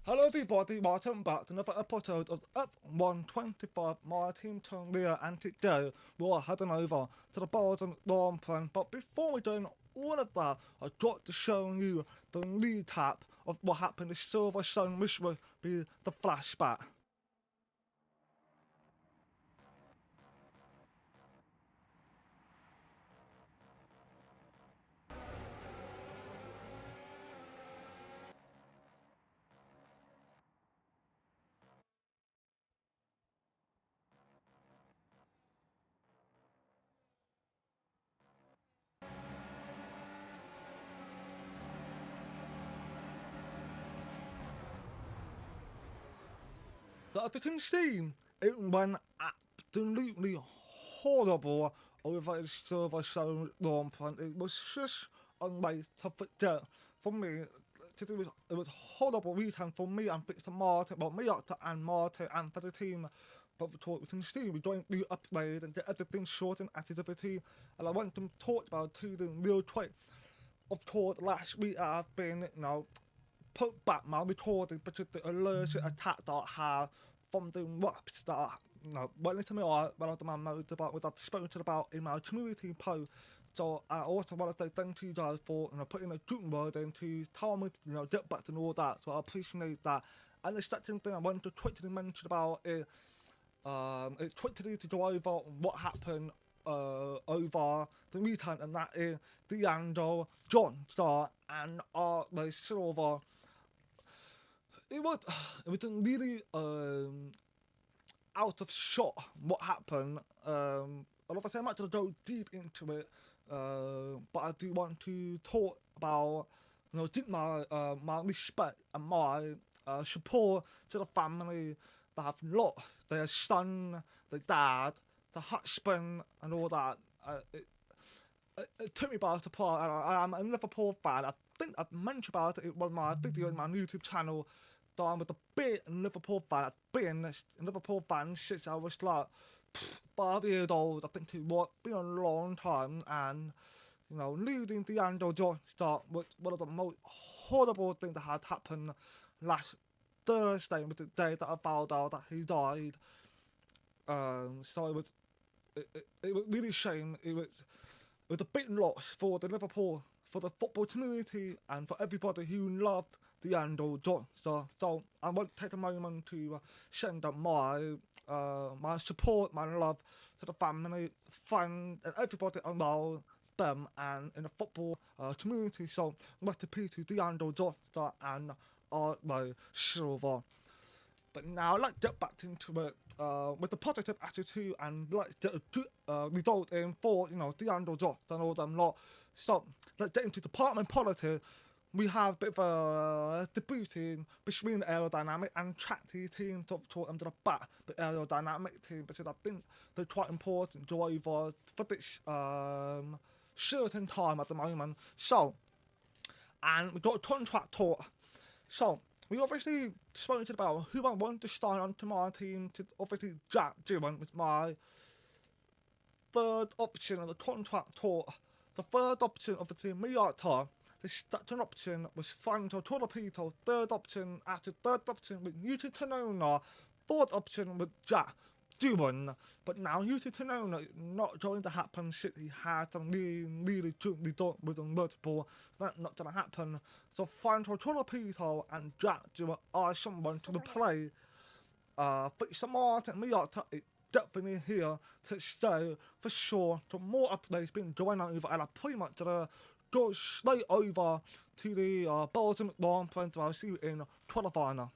Hello everybody, welcome back to another episode of F125, my team turn Leah, and today we're heading over to the Belgium Grand Prix. But before we do all of that, I've got to show you the recap of what happened in Silverstone, which will be the flashback. But as you can see, it went absolutely horrible over in Silverstone Grand Prix. It was just a way to forget. For me, it was horrible weekend for me and Victor Martin, well, me and Martin, and for the team. But we can see we're going to upgrade and get everything sorted at the team. And I want to talk about two things real quick. Of course, last week I've been, put back my recording because the allergic attack that I had from the reps that went into my eye when I did my motorbike, which I've spoken about in my community post. So I also want to say thank you guys for putting a good word in to tell me get back and all that. So I appreciate that. And the second thing I wanted to quickly mention about is it's quickly to go over what happened over the weekend, and that is D'Angelo, John Star, and the Silver. It was really out of shot what happened. Obviously I'm not going to go deep into it, but I do want to talk about, give my my respect and my support to the family that have lost their son, their dad, the husband, and all that. It took me by surprise, and I am a Liverpool fan. I think I've mentioned about it in one of my videos on my YouTube channel. That I'm with a big Liverpool fan. I've been a Liverpool fan since I was like 5 years old. I think it was been a long time, and losing D'Angelo Johnson was one of the most horrible things that had happened last Thursday, was the day that I found out that he died. So it was really a shame. It was a big loss for the Liverpool, for the football community, and for everybody who loved D'Angelo Johnson. So I want to take a moment to send up my my support, my love to the family, friends, and everybody around them and in the football community. So rest in peace to D'Angelo Johnson and the Silver. But now let's get back into it with the positive attitude, and let's get a good result in for D'Angelo Johnson and all them lot. So let's get into department politics. We have a bit of a debating between the aerodynamic and track team to under the back, the aerodynamic team, because I think they're quite important drivers for this certain time at the moment. So, and we've got a contract talk. So, we obviously spoke about who I want to sign onto my team, to obviously Jack Dillon was my third option of the contract talk. The third option obviously Miata. The second option was Franco Torpito. Third option with Yuki Tsunoda. Fourth option with Jack Dillon. But now Yuki Tsunoda is not going to happen since he has some really good result with the multiple. That's not going to happen. So Franco Torpito and Jack Dillon are someone to play. Victor Martin Miata is definitely here to stay for sure. So more updates been going over, and I pretty much go straight over to the Belgium Grand Prix. I'll see you in qualifying.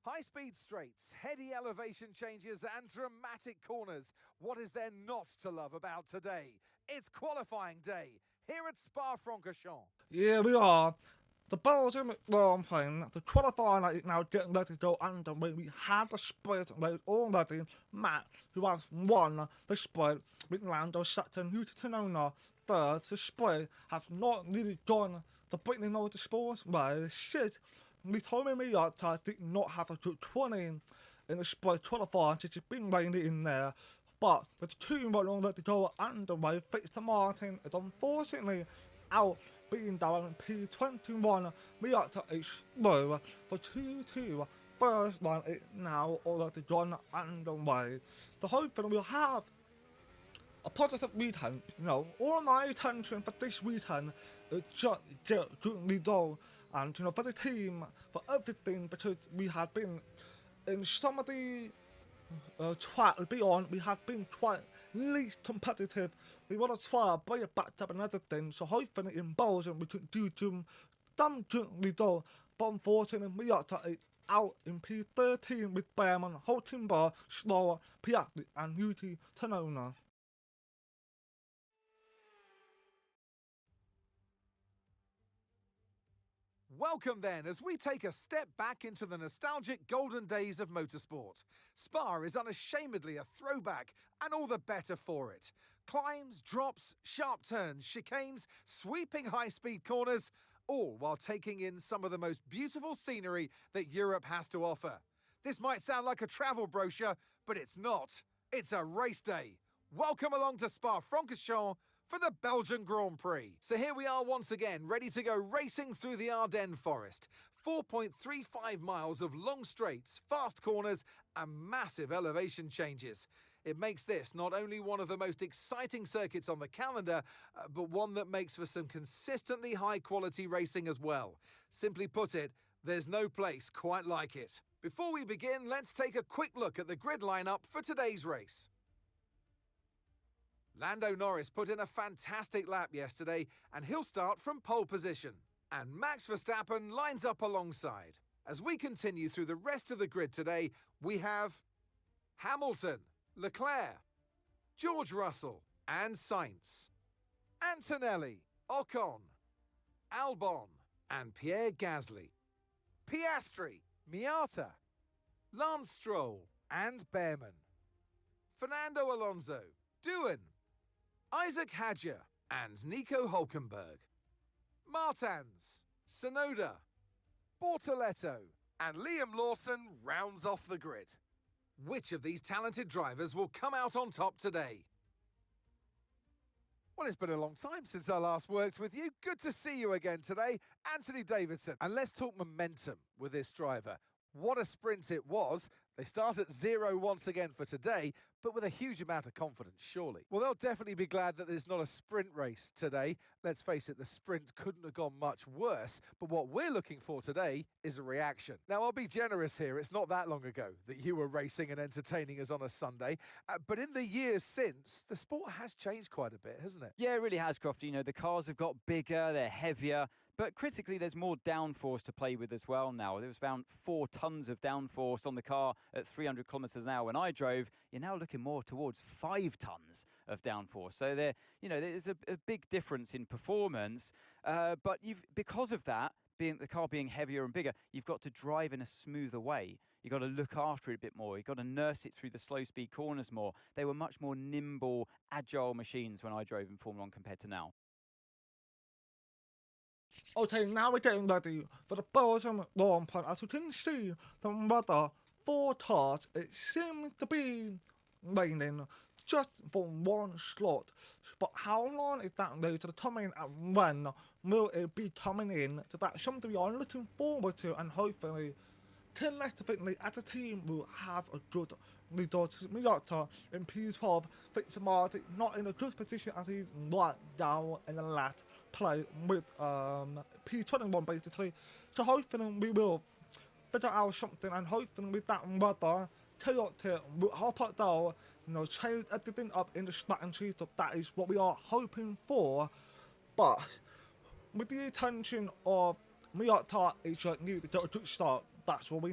High-speed straights, heady elevation changes and dramatic corners. What is there not to love about today? It's qualifying day here at Spa-Francorchamps. Yeah, we are. The Belgium Grand Prix, the qualifying is now getting ready to go underway. We had the sprint race already. Matt, who has won the sprint with Lando second, Yuki Tsunoda third. The sprint has not really gone the Bridley Motorsport race. Shit, we told me Miata did not have a good 20 in the sprint qualifying, since it's been raining in there. But with 2 more already to go underway, Victor Martin is unfortunately out being down in P21. We are to a slow for 2-2. First line is now already gone underway. So hopefully we'll have a positive weekend. You know, all my attention for this weekend is just getting the goal. And, you know, for the team, for everything, because we have been in some of the track beyond, we have been quite least competitive. We want to try to bring it back up another thing. So hopefully in Belgium we can do some gently though. But unfortunately we are out in P13 with Behrman, Holtenbar, Slower, Piatti and UT Tanona. Welcome then, as we take a step back into the nostalgic golden days of motorsport. Spa is unashamedly a throwback, and all the better for it. Climbs, drops, sharp turns, chicanes, sweeping high-speed corners, all while taking in some of the most beautiful scenery that Europe has to offer. This might sound like a travel brochure, but it's not. It's a race day. Welcome along to Spa-Francorchamps for the Belgian Grand Prix. So here we are once again, ready to go racing through the Ardennes forest. 4.35 miles of long straights, fast corners and massive elevation changes. It makes this not only one of the most exciting circuits on the calendar, but one that makes for some consistently high-quality racing as well. Simply put it, there's no place quite like it. Before we begin, let's take a quick look at the grid lineup for today's race. Lando Norris put in a fantastic lap yesterday, and he'll start from pole position. And Max Verstappen lines up alongside. As we continue through the rest of the grid today, we have Hamilton, Leclerc, George Russell and Sainz, Antonelli, Ocon, Albon and Pierre Gasly, Piastri, Miata, Lance Stroll and Behrman, Fernando Alonso, Doohan, Isaac Hadjar and Nico Hülkenberg, Martins, Tsunoda, Bortoleto and Liam Lawson rounds off the grid. Which of these talented drivers will come out on top today? Well, it's been a long time since I last worked with you. Good to see you again today, Anthony Davidson. And let's talk momentum with this driver. What a sprint it was. They start at 0 once again for today, but with a huge amount of confidence, surely. Well, they'll definitely be glad that there's not a sprint race today. Let's face it, the sprint couldn't have gone much worse, but what we're looking for today is a reaction. Now, I'll be generous here. It's not that long ago that you were racing and entertaining us on a Sunday, but in the years since, the sport has changed quite a bit, hasn't it? Yeah, it really has, Crofty. You know, the cars have got bigger, they're heavier, but critically, there's more downforce to play with as well now. There was about 4 tons of downforce on the car at 300 kilometres an hour when I drove. You're now looking more towards 5 tons of downforce. So there's a big difference in performance. But because of that, the car being heavier and bigger, you've got to drive in a smoother way. You've got to look after it a bit more. You've got to nurse it through the slow-speed corners more. They were much more nimble, agile machines when I drove in Formula 1 compared to now. Okay, now we're getting ready for the Belgium Grand Prix. As you can see, the weather forecast, it seems to be raining just for one slot. But how long is that later coming and when will it be coming in? So that's something we are looking forward to, and hopefully collectively as a team will have a good result. Miata in P12, Victor Martin not in a good position as he's right down in the last play with P21 basically. So hopefully we will figure out something, and hopefully with that weather, Toyota will hop up down, change everything up in the starting sheet. So that is what we are hoping for. But with the attention of Miata, it's like need to get a good start. That's what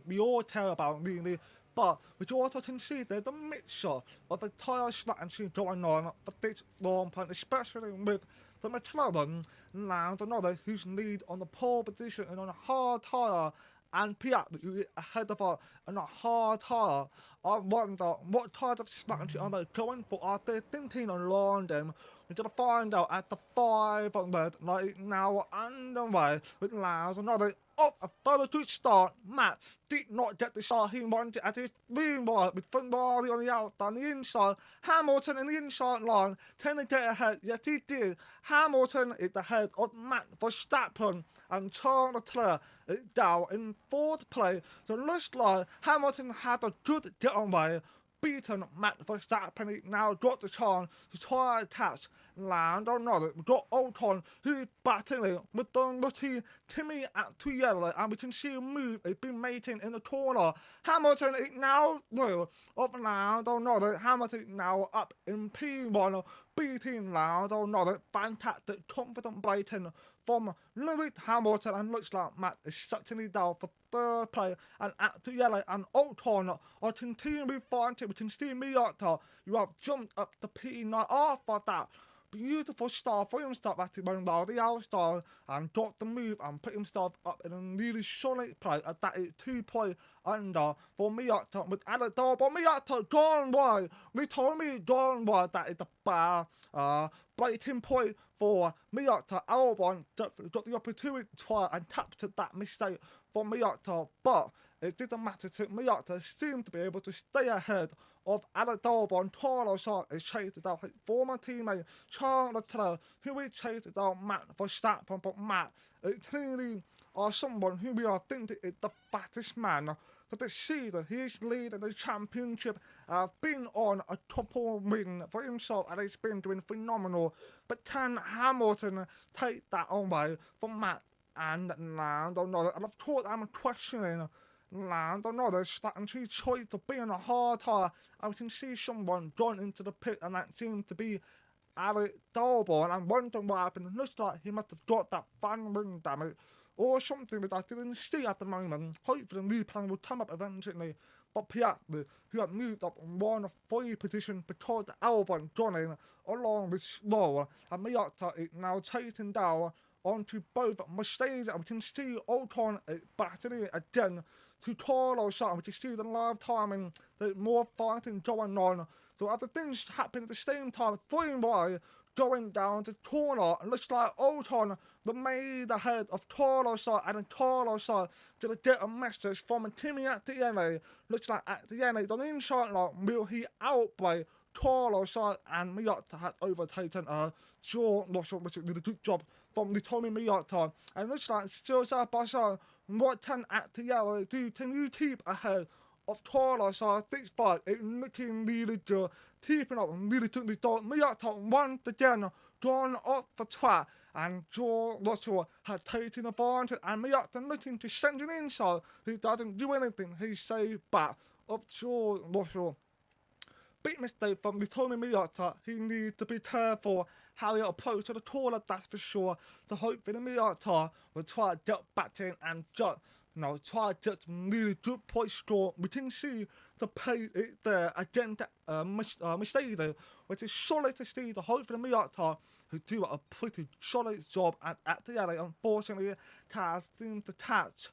we all care about really. But we also can see there's a mixture of the tyre strategy going on for this Grand Prix, especially with the McLaren Lando Norris, who's lead on the pole position and on a hard tyre, and Piatti, who is ahead of her on a hard tyre. I wonder what type of strategy are they going for? Are they thinking along them We're going to find out at the 500 right now underway with Lars another off a further to start. Matt did not get the start he wanted at his lean wide with Ferrari on the outside, on the inside. Hamilton in the inside line, trying to get ahead. Yes, he did. Hamilton is ahead of Matt Verstappen and Charles Leclerc is down in fourth place. So it looks like Hamilton had a good getaway, beaten Matt Verstappen. He now got the chance to try and catch Lando Norris. We've got Ocon who's battling with the lucky Timmy at 2 yellow, and we can see a move he's been making in the corner. Hamilton is now through of Lando Norris. Hamilton now up in P1, beating Lando Norris. Fantastic, confident braking from Lewis Hamilton, and looks like Matt is certainly down for third place, and at 2 yellow, and Ocon are continuing fighting. We can see Miata, you have jumped up the P9 after that. Beautiful start for himself at the outside and got the move and put himself up in a really solid place, and that is 2 points under for Miata with added door. But Miata gone wide. They told me gone wide. That is the bad breaking point for Miata. Albon got the opportunity to try and capture that mistake for Miata, but it didn't matter to Miata. Seemed to be able to stay ahead of Albon. Carlos Sainz is chasing down his former teammate Charles Leclerc, who is chasing down Matt Verstappen. But Matt clearly are someone who we are thinking is the fattest man for this season. He is leading the championship, been on a couple win for himself, and he's been doing phenomenal. But can Hamilton take that away from Matt and Lando Norris? And of course I'm questioning Lando Norris starting to choice to be on a hard tire. I can see someone going into the pit, and that seems to be Alex Albon, and I'm wondering what happened. It looks like he must have got that fan ring damage or something that I didn't see at the moment. Hopefully the new plan will come up eventually. But Piastri, who had moved up 1-3 position because Albon joining along with Slow, and Miata is now chasing down onto both Mercedes, and we can see Ocon battling again to Carlos Sainz. We can see the live timing, there's more fighting going on. So other things happen at the same time, 3-way going down the corner, and looks like Ocon made ahead of Carlos Sainz, and then Carlos Sainz did get a message from Timmy at the end. Looks like at the end, on the inside line, will he outbrake Carlos Sainz, and Miata had overtaken George Russell, which did a good job from the Tommy Miata. And looks like still side by side, what can at the yellow do? Can you keep ahead of Carlos Sainz? This fight is looking really good, keeping up and really took the door. Miata once again gone off the track, and George Russell had taken advantage, and Miata looking to send it inside. He doesn't do anything, he saves back of George Russell. Big mistake from the Tommy Miata. He needs to be careful how he approaches the corner, that's for sure. So hopefully the Miata will try to get back in and just, try to get some really good point score. We can see the pace there against Mercedes, which is solid to see. So hopefully the Miata who do a pretty solid job at the alley. Unfortunately, cars seem to catch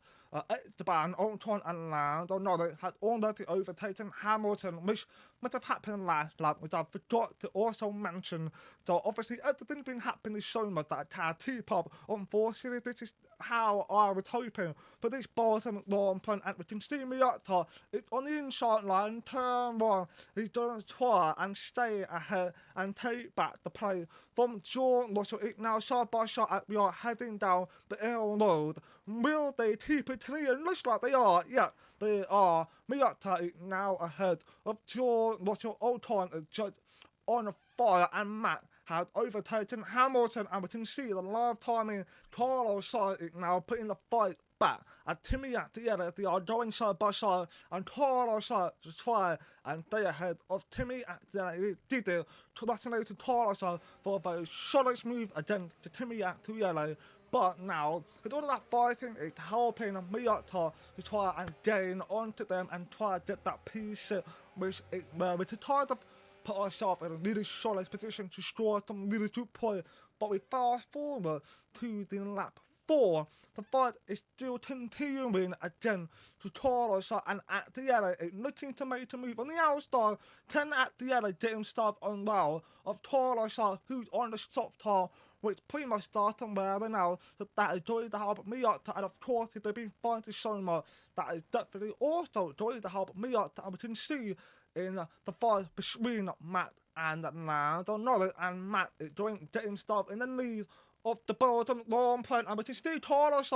Esteban Ocon and Lando Norris had already overtaken Hamilton, which must have happened last lap, which I forgot to also mention. So obviously everything's been happening so much that I can't keep up. Unfortunately, this is how I was hoping for this bottom long point, and we can see Miata is on the inside line, turn one. He's going to try and stay ahead and take back the play from George Russell. It's now side by side as we are heading down the L road. Will they keep it clear? Looks like they are. Yeah, they are. Miata is now ahead of George Russell. Ocon is just on fire, and Matt had overtaken Hamilton, and we can see the live timing. Carlos Sainz is now putting the fight back, and Timmy at the end, they are going side by side, and Carlos Sainz to try and stay ahead of Timmy at the end. He did it, congratulating Carlos Sainz for a very solid move against Timmy at the end. But now, with all of that fighting, it's helping Miata to try and gain onto them and try to get that piece, which is where we try to put ourselves in a really solid position to score some really good points. But we fast forward to the lap 4. The fight is still continuing again to Carlos and at the end, it looking to make a move on the outside. 10 at the end, getting stuff on well of Carlos who's on the stop tire, which pretty much starting where they now. So that is going to help me out, and of course, if they've been fighting so much, that is definitely also going to help me out, and we can see in the fight between Matt and Lando Norris, and Matt is getting stuff in the lead of the Belgium Grand Prix, and we can see Carlos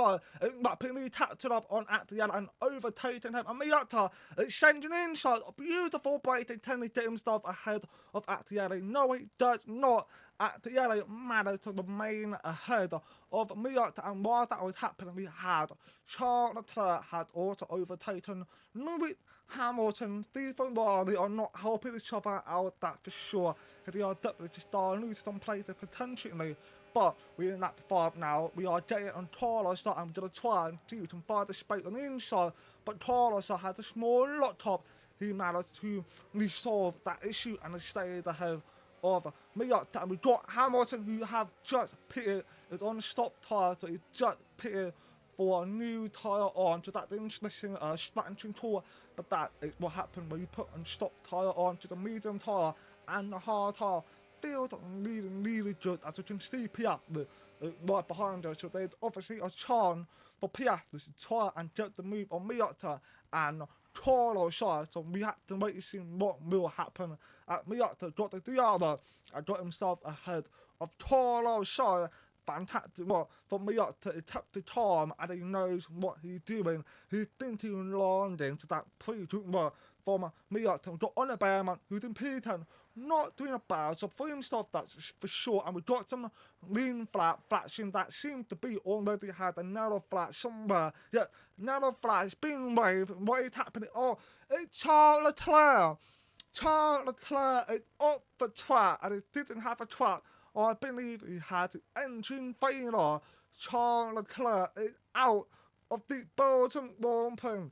rapidly tapped it up on at the end and overtaking him, and Miata is sending inside a beautiful break and getting himself ahead of at the end. No, it does not. At the end, managed to remain ahead of Miata, and while that was happening, we had Charles Leclerc had also overtaken Lewis Hamilton. These Ferrari are not helping each other out, that's for sure. They are definitely just losing some places potentially. But we're in lap 5 now. We are getting on Carlos, and I'm going to try and see if we can find the space on the inside. But Carlos has a small lot top. He managed to resolve that issue and stayed ahead of Miata. And we've got Hamilton, who have just pitted, is on stop tyre, so he's just pitted for a new tyre on. So that's interesting, strategy tool. But that is what happened when you put on stop tyre on to the medium tyre and the hard tyre. Feels really good, as you can see Piastri right behind us. So there's obviously a chance for Piastri to try and get the move on Miata and Carlos side. So we have to wait to see what will happen. Miata got the Diana and got himself ahead of Carlos side. Fantastic work for Miata. He kept the time and he knows what he's doing. He's thinking landing, so that pretty good work from Miata. Got on a Bearman who's in P10. Not doing a bad job for himself, that's for sure. And we got some lean flashing that seemed to be already had a narrow flat somewhere. Yeah, narrow flat has been waved. What is happening? Oh, it's Charles Leclerc. Charles Leclerc is up the track, and he didn't have a track. I believe he had the engine failure. Charles Leclerc is out of the Belgium Grand Prix.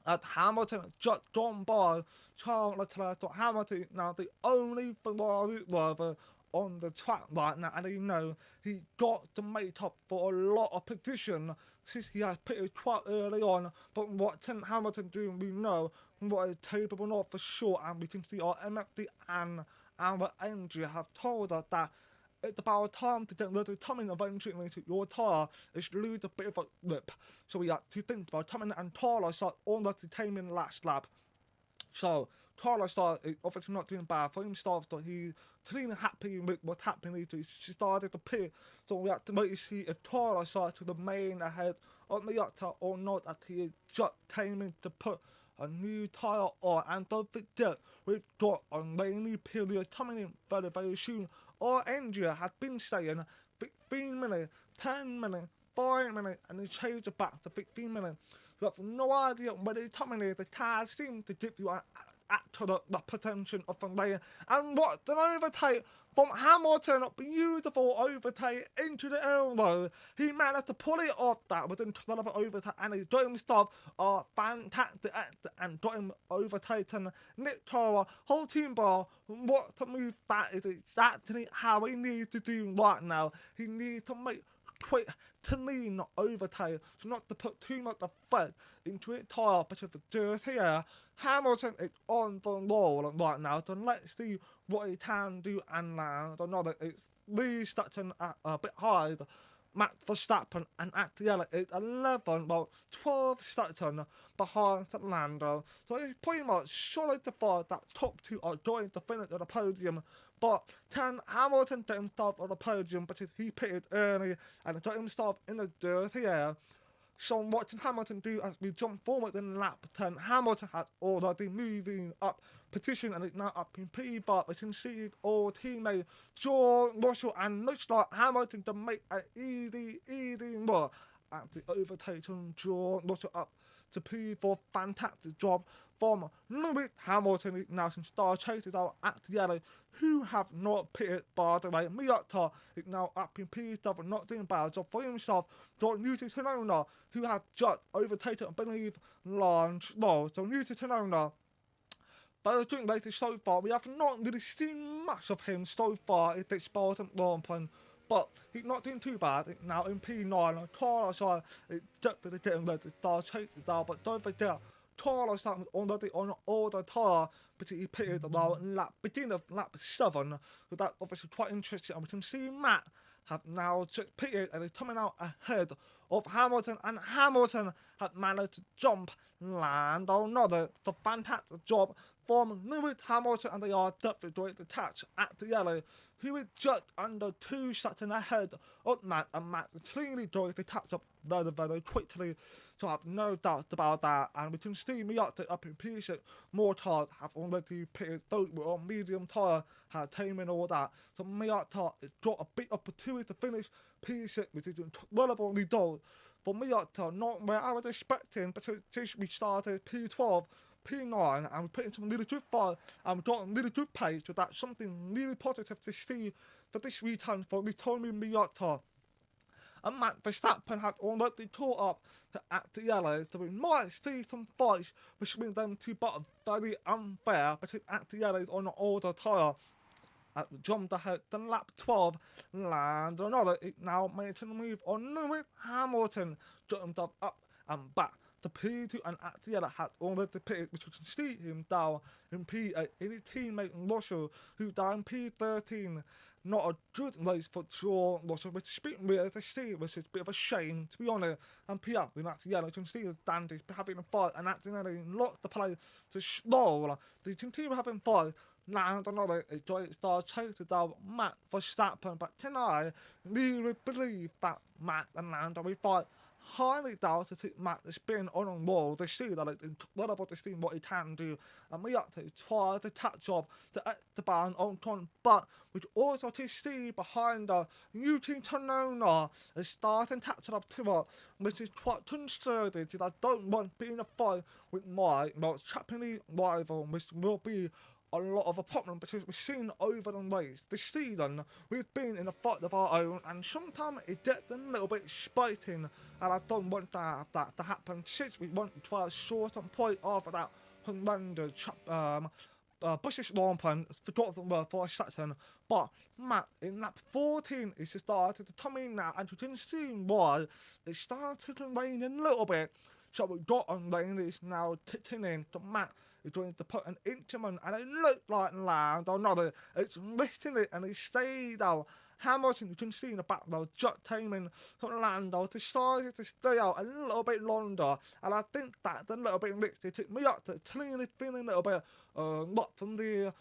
At Hamilton just gone by. Charles Leclerc to Hamilton now the only Ferrari driver on the track right now, and he knows he got to make up for a lot of position since he has pitted quite early on. But what can Hamilton do, we know what is capable of for sure, and we can see our MFD and our engine have told us that it's about time to get ready to come in eventually to your tyre is lose a bit of a lip. So we have to think about coming and Carlos already came in last lap. So Carlos is obviously not doing bad for himself, so he's clearly happy with what's happening. So he started to pit. So we have to wait to see if Carlos to remain ahead of Miata or not, as he just came in to put a new tyre on. And don't forget, we've got a rainy period coming in very soon. Our engine has been saying 15 minutes, 10 minutes, 5 minutes, and they changed it back to 15 minutes. We have no idea when it's coming in. The cars seem to give you an actual representation of the lane. And what an overtake from Hamilton, a beautiful overtake into the elbow. He managed to pull it off that within 12 overtake, and he got himself a fantastic exit and got him overtaken. Nick Tara, whole team bar, what a move that is exactly how he needs to do right now. He needs to make quick, clean overtake, so not to put too much effort into it tyre, but if it's dirty air. Hamilton is on the roll right now, so let's see what he can do. And now, I know that it's Lee Sutton a bit high, Max Verstappen, and at the end it's 12 Sutton behind Lando. So it's pretty much solidified that top two are going to finish at the podium. But can Hamilton get himself on the podium, but he pitted early and got himself in the dirty air? So what can Hamilton do as we jump forward in lap 10? Hamilton has already moving up position and is now up in P5. We can see it all teammate George Russell, and looks like Hamilton to make an easy more at the overtaking George Russell up to P4. Fantastic job from Lewis Hamilton. He now can start chasing out at the yellow, who have not pitted by the way. Miata is now up in P7, not doing bad job for himself. John Newton Tenona, who has just overtaken, I believe, Lance Roll. So Newton Tenona, but I think so far, we have not really seen much of him so far in this Belgium Grand Prix but he's not doing too bad. Now in P9, Carlos is definitely getting ready to start chasing down, but don't forget, Carlos is already on all the tyre, but he pitted around beginning of lap 7, so that's obviously quite interesting. And we can see Matt have now just pitted and is coming out ahead of Hamilton, and Hamilton had managed to jump Lando Norris. It's a fantastic job from Lewis Hamilton, and they are definitely doing the catch at the yellow, who is just under 2 seconds ahead of Matt, and Matt is clearly doing the catch up very, very quickly, so I have no doubt about that. And we can see Miata up in P6, more tyres have already pitted, those were on medium tyre, had taming all that, so Miata has got a bit opportunity to finish P6, which is incredibly dull for Miata, not where I was expecting, because since we started P12, P9, and we put in some really good fire, and we got a really good pace, so that's something really positive to see for this weekend for Ritomi Miata. And Max Verstappen had already caught up at the yellow, so we might see some fights between them two, but very unfair, because at the yellow is on an older tyre. At the jump ahead, then lap 12, Lando Norris is now making a move on Lewis Hamilton, jumped up and back to P2, and at the yellow had already pitted, which we can see him down in P8, in his teammate Russell, who's down P13. Not a good race for George Russell, which is a bit weird to see, which is a bit of a shame, to be honest. And P8, at the yellow, you can see the dandies having a fight, and at the yellow, lots to play to slow. They continue having fun. Now, another is going to start chasing down Matt Verstappen, but can I really believe that Matt and Lando will fight? Highly doubted it. Matt has been on a roll this season. It's incredible to see what he can do, and we have to try to catch up to Esteban Ocon, but we also to see behind her, Yuki Tsunoda is starting catching up to her, which is quite concerning, because I don't want being a fight with my most Japanese rival, which will be a lot of a problem, because we've seen over the race this season we've been in a fight of our own, and sometimes it gets a little bit spiting, and I don't want that to happen, since we want to try to shorten point after that horrendous Bush's long plan, forgot the word for a second. But Matt in lap 14 is started to come in now, and you can see why it started to rain a little bit, so we got on rain is now ticking in to Matt is going to put an instrument, and it looked like Lando Norris. It's lifting it, and he stayed out. Hamilton, you can see in the background, just taming Lando, decided to stay out a little bit longer, and I think that's a little bit risky. It took me up to clearly feeling a little bit not from the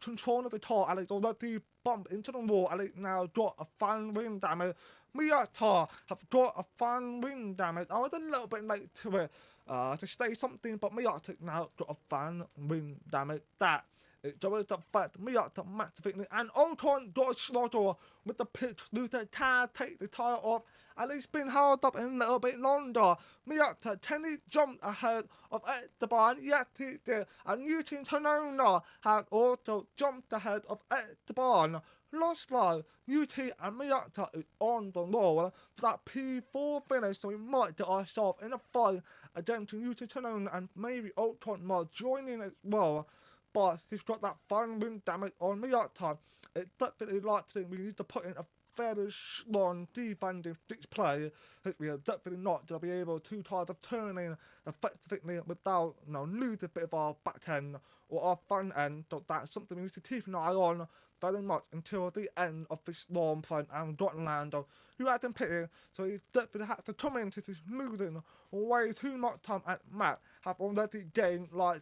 control of the car, and it's already bumped into the wall, and it now got a fan wing damage. Miata have got a fan wing damage. I was a little bit late to it to say something, but Miata now got a fan wing damage. That it does affect Miata massively, and Ocon got a slaughter with the pitch. Luther can take the tyre off, and he's been held up a little bit longer. Miata, can he jump ahead of Esteban? Yes, he did. And Yuki Tsunoda had also jumped ahead of Esteban. Last line, UT and Miata is on the roll for that P4 finish, so we might get ourselves in a fight against UT Tsunoda, and maybe Ocon might join in as well. But he's got that fan wing damage on Miata. It's definitely like to think we need to put in a fairly strong defending stitch play. We are definitely not going to be able to try to turn in effectively without losing a bit of our back end or our front end. So that's something we need to keep an eye on very much until the end of this long plan. And got Lando, who had him pitting, so he definitely had to come in because he's losing way too much time, and Matt have already gained like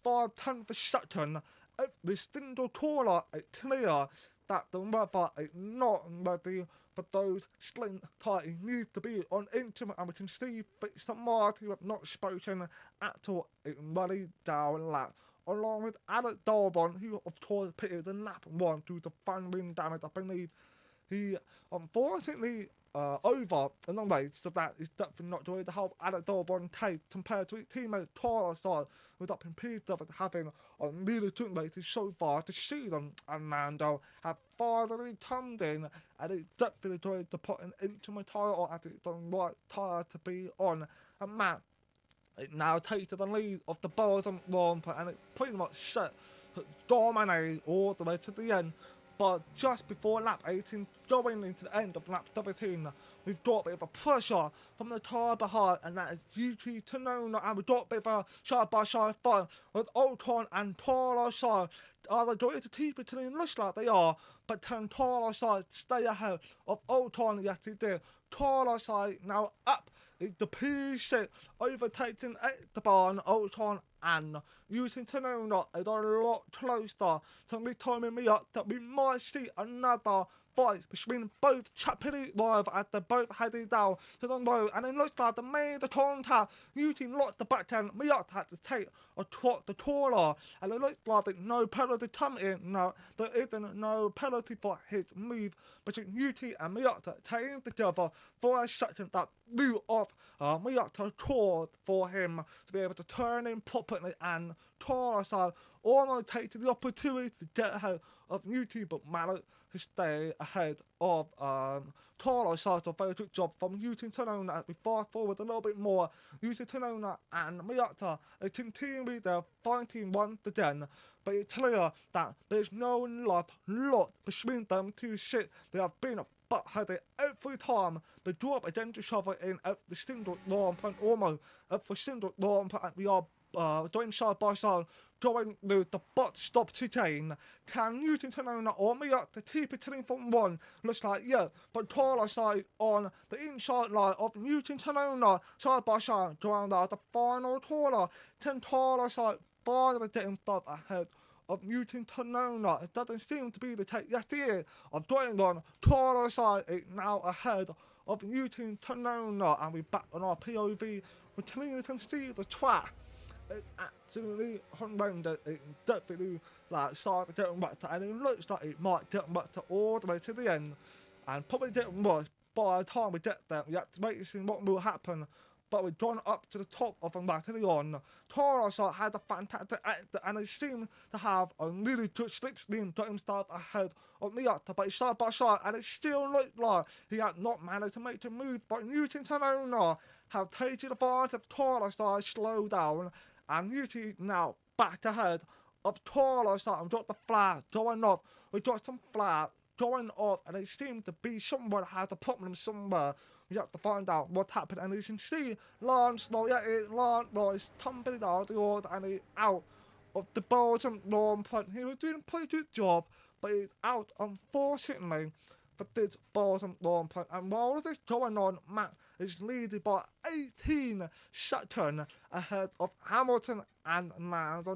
5 tenths of a second. If this single corner is clear that the weather is not ready for those slim tyres. It needs to be on intimate, and we can see Victor Marty have not spoken at all. It's ready down lap, along with Alex Dalbon, who of course pitted in lap 1 due to fan wing damage. I believe he unfortunately over in the race, so that is definitely not the way to help Alex Dalbon take compared to his teammate Carlos Sainz, who's up in P7 having a really good race so far this season. And Lando have finally come in, and it's definitely going to put an into my tyre, or at the right tyre to be on. And Matt, it now takes the lead of the Belgium Grand Prix, and it pretty much set to dominate all the way to the end But just before lap 18, going into the end of lap 17, we've got a bit of a pressure from the tyre behind, and that is UT Tonona, and we've got a bit of a side-by-side fight with Olton and Toro side. Are they going to keep it till it looks like they are, but can Toro side stay ahead of Olton? Yes, they did. Toro side now up the P6, overtaking at the barn, Olton and using Tonona is a lot closer. So they told me up that we might see another fight between both Chapelli Live as they're both heading down to the road, and it looks like they made the contact using lots the back end. Miot had to take a trot the taller, and it looks like there's no penalty coming in. No, there isn't no penalty for his move between UT and Miota taking together for a second that blew off Miota toward for him to be able to turn in properly, and Toroside almost takes the opportunity to get ahead of UT, but managed to stay ahead of Toroside. So very good job from UT Tonona as we fast forward a little bit more. UT Tonona and Miota continue their fighting once again, but it's clear that there's no lot between them two shit. They have been butt headed every time they drop against each other in the single long point, almost every single long point, and we are doing side by side, going with the butt stop to chain. Can Newton Tonona or Miota keep it clean from one? Looks like yeah, but Toro side on the inside line of Newton Tonona, side by side, going out the final Toro. Can Toro side finally get himself ahead of Newton Tonona? It doesn't seem to be the case. Yes, it is. I'm going on. Toro side is now ahead of Newton Tonona, and we're back on our POV. We clearly can see the track. It's absolutely horrendous. It definitely started getting better, and it looks like it might get better all the way to the end, and probably get worse by the time we get there. We have to wait to see what will happen. But we've gone up to the top of them later on. Toroside had a fantastic actor, and he seemed to have a really good slipstream, got himself ahead of Miota, but he's side by side, and it still looked like he had not managed to make the move. But Newton Tonona have taken advantage of Toroside slow down, and Newton now back ahead of Toroside, and got the flag going off. We got some flag going off, and it seemed to be someone had a problem somewhere. We have to find out what happened, and as you can see, Lance is tumbling down the order, and he's out of the Belgium Grand Prix. He was doing a pretty good job, but he's out, unfortunately, for this Belgium Grand Prix. And while this is going on, Matt is leading by 18 seconds ahead of Hamilton and Lance.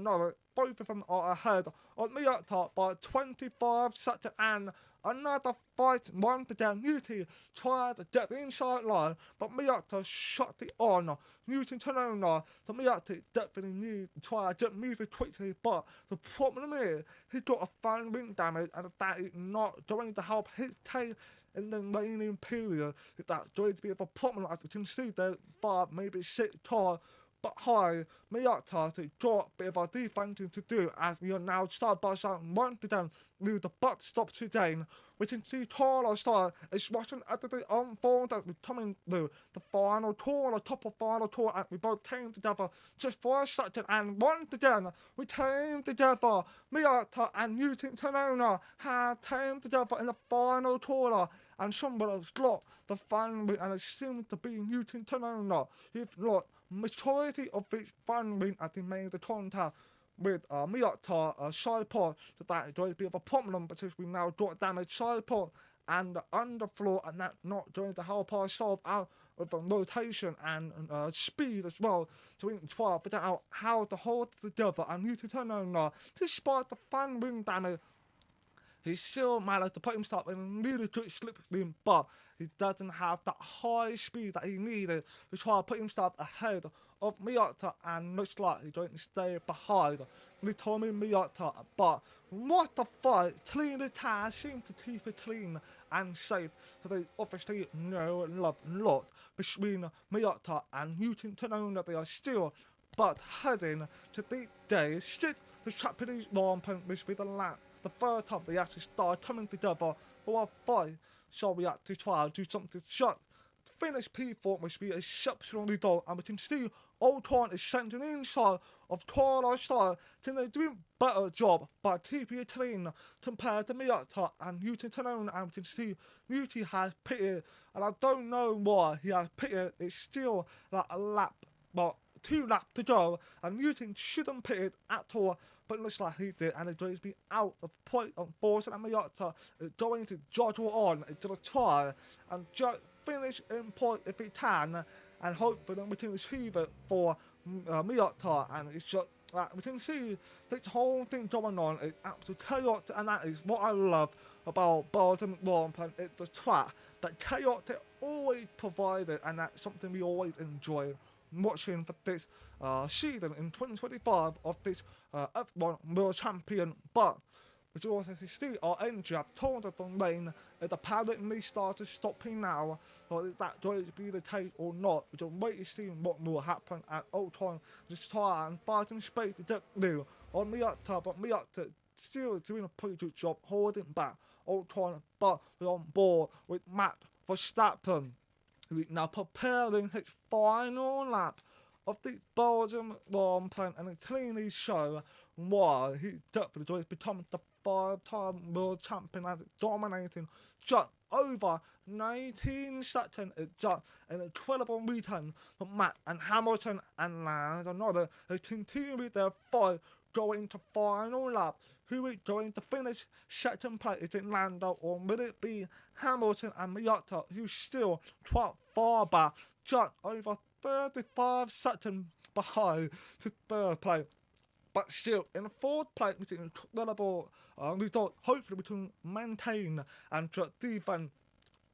Both of them are ahead of Miota by 25 seconds, and another fight once again. Newton tried to get the inside line, but Miota shut it on. Newton Tonona, so Miota definitely needs to try to move it quickly, but the problem is he's got a fan wing damage, and that is not going to help his tail in the remaining period. That's going to be a problem, as you can see there, 5, maybe 6 cars behind Miota to draw a bit of our defending to do, as we are now side by side once again with the butt stop to gain. We can see Toro side is watching at the unfold as we're coming through the final tour, the top of final tour, as we both came together just for a second, and once again we came together. Miota and Newton Tonona have came together in the final tour, and someone has got the fan win, and it seems to be Newton Tonona. If not, majority of its fan win as they made the contact with Miota side pod, so that is going to be a problem because we now got damaged side pod and the underfloor, and that's not going to help us solve out with the rotation and speed as well. So we need to try to figure out how to hold it together, and Newton Tonona, despite the fan wing damage, he still managed to put himself in a really good slipstream, but he doesn't have that high speed that he needed to try to put himself ahead of Miota, and looks like he's going to stay behind. They told me Miota, but what a fight! Clean the car, seem to keep it clean and safe. So they obviously know and love a lot between Miota and Newton Tonona. They are still but heading to the day 6, the Japanese Grand Prix, which will be the third time they actually started coming together for a fight. So we had to try to do something to shut finish P4 must be exceptionally dull, and we can see Ultron is centering inside of Toro Star, then they're doing better job by keeping it clean compared to Miata and Newton Tanone, and we can see Newty has pitted, and I don't know why he has pitted. It's still like a lap, well, 2 laps to go, and Newton shouldn't pit it at all, but it looks like he did, and he's been out of point on force, and Miata is going to joggle on, it's going to try and just finish in point if he can, and hopefully we can achieve it for Miata, and it's just like we can see this whole thing going on is absolutely chaotic, and that is what I love about Belgium Grand Prix. It's the track that chaotic always provided, and that's something we always enjoy watching for this season in 2025 of this F1 World Champion. But we can also see our engine have turned up on lane, and apparently started stopping now. So is that going to be the case or not? We can wait to see what will happen at Ultron. Just try and find some space to get new on Miata, but Miata still doing a pretty good job holding back Ultron, but we're on board with Max Verstappen, who is now preparing his final lap of the Belgium Grand Prix, and it clearly shows why he's definitely becoming the 5-time world champion, as it's dominating just over 19 seconds. It's just an incredible return from Matt and Hamilton, and Lance another has continued their fight going into final lap. Who is going to finish second place? Is it Lando, or will it be Hamilton and Miata, who's still quite far back, just over 35 seconds behind to third place? But still, in fourth place, it's an incredible result. Hopefully we can maintain and just defend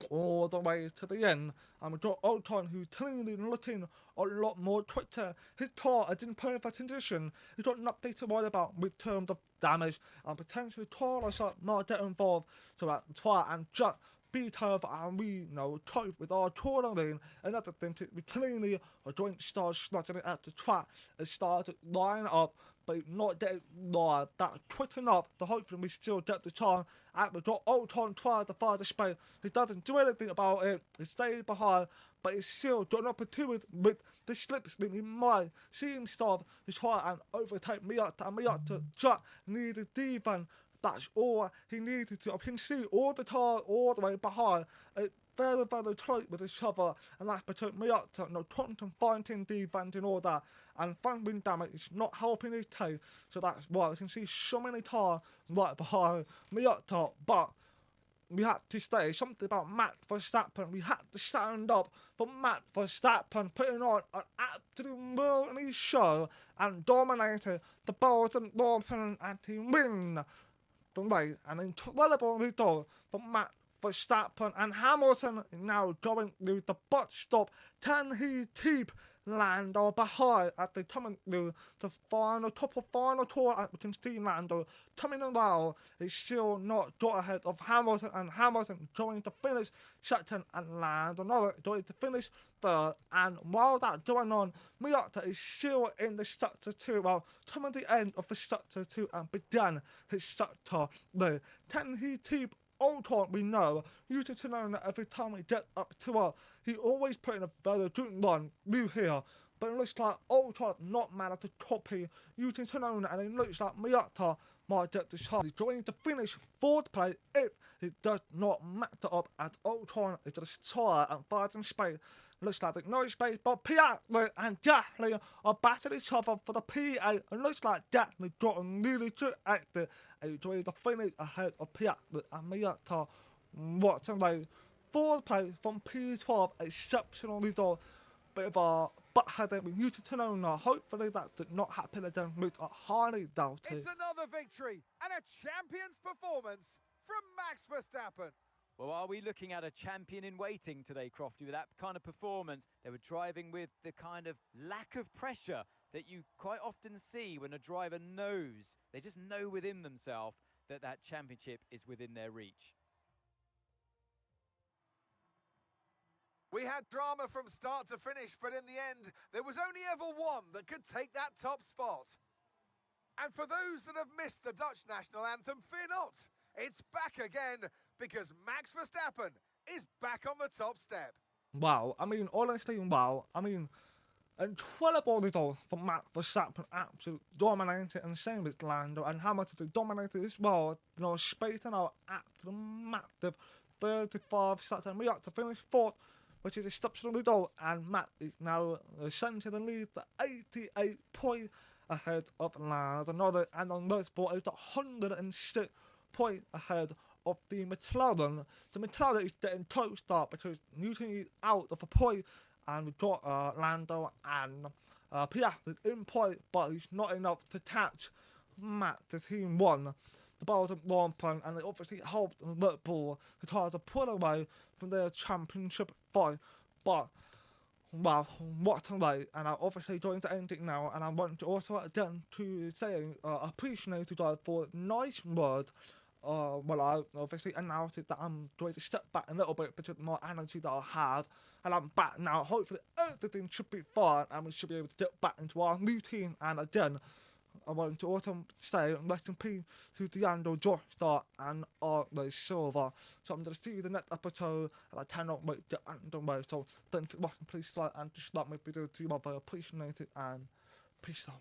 all the way to the end. And we've got Ultron, who's clearly looking a lot more quicker. His car is in perfect condition. He's got nothing to worry about with terms of damage, and potentially Taurus might get involved, so that try and just beat over, and we cope with our touring. Another thing, we clearly are going to start slotting it at the track and start to line up, but not getting live that quick enough to hopefully we still get the time. And we've got Ultron trying to find the space. He doesn't do anything about it. He stays behind, but he's still got an opportunity with the slipstream. He might see himself to try and overtake Miata, and Miata just needed defense. That's all he needed to. I can see all the cars all the way behind. It's very, very close with each other, and that's because Miata, constant fighting, defense and all that, and funding damage is not helping his case. So that's why we can see so many cars right behind Miata. But we had to say something about Max Verstappen. We had to stand up for Max Verstappen, putting on an absolute worldly show and dominating the Belgian Grand Prix, and he win the race. An incredible result for Max Verstappen, and Hamilton now going through the butt stop. Can he keep Lando behind as they coming through the final tour? As we can see Lando coming around, he's still not got ahead of Hamilton, and Hamilton going to finish second, and Lando another going to finish third. And while that's going on, Miata is still in the sector 2, well, coming to the end of the sector 2 and began his sector 3. Can he keep Ultron? We know, you to know that every time we get up to us, he always put in a very good run through here. But it looks like Ultron not managed to copy Yuki Tsunoda, and it looks like Miata might get the chance. He's going to finish fourth place if it does not matter up, as Ultron is just try and find some space. Looks like there's no space, but Piastri and Gasly are battling each other for the P8. It looks like Gasly got a really good exit, and he's going to finish ahead of Piastri and Miata. What's a race? Fourth place from P12, exceptionally dull. Bit of a butt heading with Yuki Tsunoda. Hopefully that did not happen again, which I highly doubt it. It's another victory and a champion's performance from Max Verstappen. Well, are we looking at a champion in waiting today, Crofty, with that kind of performance? They were driving with the kind of lack of pressure that you quite often see when a driver knows, they just know within themselves that that championship is within their reach. We had drama from start to finish, but in the end, there was only ever one that could take that top spot. And for those that have missed the Dutch national anthem, fear not. It's back again, because Max Verstappen is back on the top step. wow. I mean, honestly, wow. I mean, incredible result from Max Verstappen, absolutely dominated, and same with Lando and Hamilton dominated as well. You know, spacing out up to the massive 35 seconds, and we have to finish fourth, which is a exceptional result. And Matt is now essentially the lead, to 88 points ahead of Lando. Another, and on Motorsport is 106 points ahead of the McLaren. The McLaren is getting closer because Newton is out of a point, and we've got Lando and Piastri in point, but he's not enough to catch Matt. The team won the Belgium Grand Prix, and it obviously helped Red Bull to try to pull away from their championship fight. But wow, what a night, and I'm obviously going to end it now, and I want to also again to say appreciate you guys for nice word. Well, I obviously announced it that I'm going to step back a little bit because of my energy that I had, and I'm back now. Hopefully everything should be fine, and we should be able to get back into our routine. And again, I want to also say rest in peace to Deandro Joestar and Arlo Silva. So I'm going to see you in the next episode, and I cannot wait to get underway. So thanks for watching, please like and dislike my video too. I very appreciate it, and peace out.